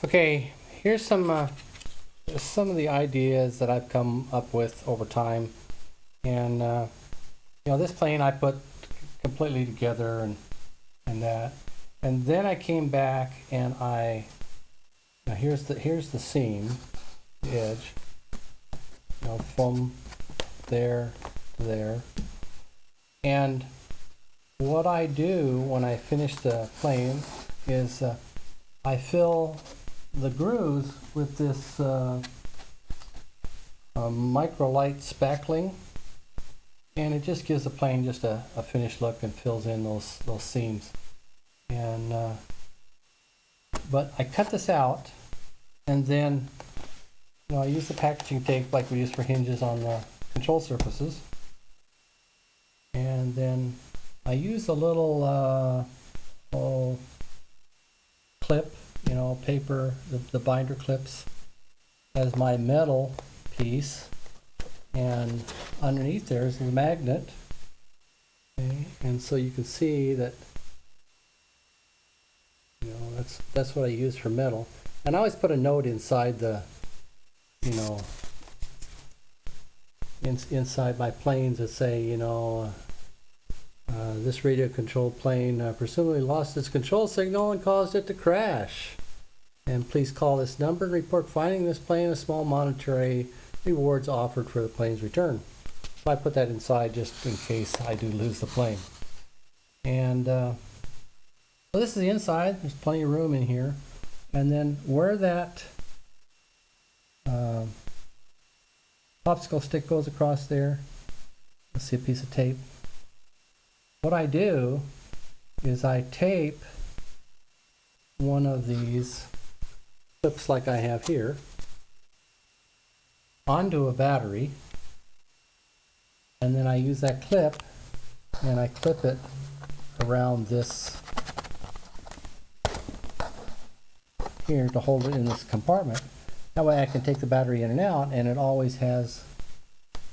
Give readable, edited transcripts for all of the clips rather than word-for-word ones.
Okay, here's some of the ideas that I've come up with over time, and this plane I put completely together and that, and then I came back and now here's the seam, the edge, from there to there, and what I do when I finish the plane is I fill the grooves with this microlight spackling, and it just gives the plane just a finished look and fills in those seams. And but I cut this out, and then I use the packaging tape like we use for hinges on the control surfaces, and then I use a little clip, paper, the binder clips, as my metal piece, and underneath there is the magnet. Okay, and so you can see that that's what I use for metal. And I always put a note inside the inside my planes that say this radio controlled plane presumably lost its control signal and caused it to crash. And please call this number and report finding this plane. A small monetary rewards offered for the plane's return. So I put that inside just in case I do lose the plane. And so this is the inside. There's plenty of room in here. And then where that popsicle stick goes across there, let's see, a piece of tape. What I do is I tape one of these clips like I have here onto a battery, and then I use that clip and I clip it around this here to hold it in this compartment. That way I can take the battery in and out, and it always has,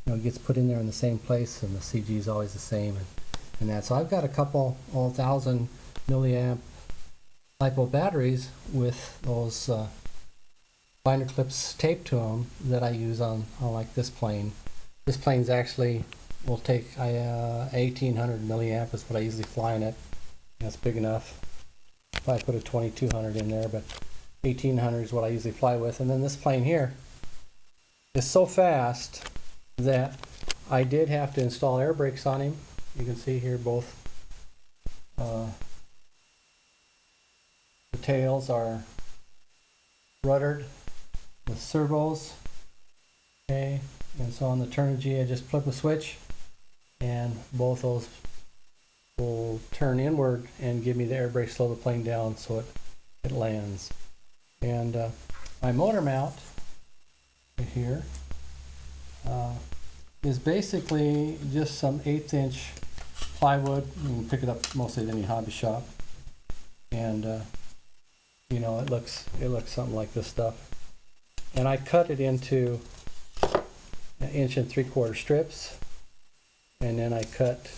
it gets put in there in the same place, and the CG is always the same. And that. So I've got a couple 1,000 milliamp LiPo batteries with those binder clips taped to them that I use on like this plane. This plane's actually will take 1,800 milliamp is what I usually fly in it. That's big enough. I put a 2,200 in there, but 1,800 is what I usually fly with. And then this plane here is so fast that I did have to install air brakes on him. You can see here both the tails are ruddered with servos. Okay, and so on the Turnigy I just flip a switch and both those will turn inward and give me the air brake, slow the plane down so it lands. And my motor mount right here is basically just some 1/8 inch plywood. You can pick it up mostly at any hobby shop, and it looks something like this stuff. And I cut it into 1 3/4 inch strips, and then I cut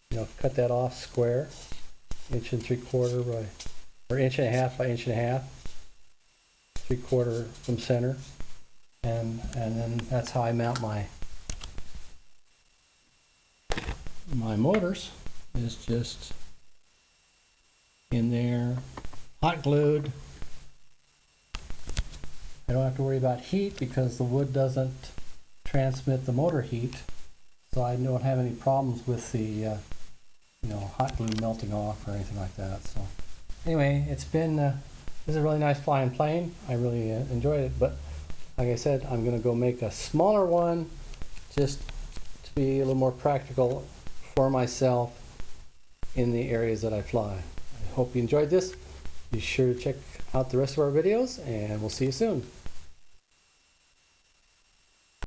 that off square, 1 3/4 by, or 1.5 by 1.5, 3/4 from center, and then that's how I mount my motors, is just in there, hot glued. I don't have to worry about heat because the wood doesn't transmit the motor heat, so I don't have any problems with the hot glue melting off or anything like that. So anyway, it's been this is a really nice flying plane. I really enjoyed it, but like I said, I'm going to go make a smaller one just to be a little more practical for myself in the areas that I fly. I hope you enjoyed this. Be sure to check out the rest of our videos, and we'll see you soon.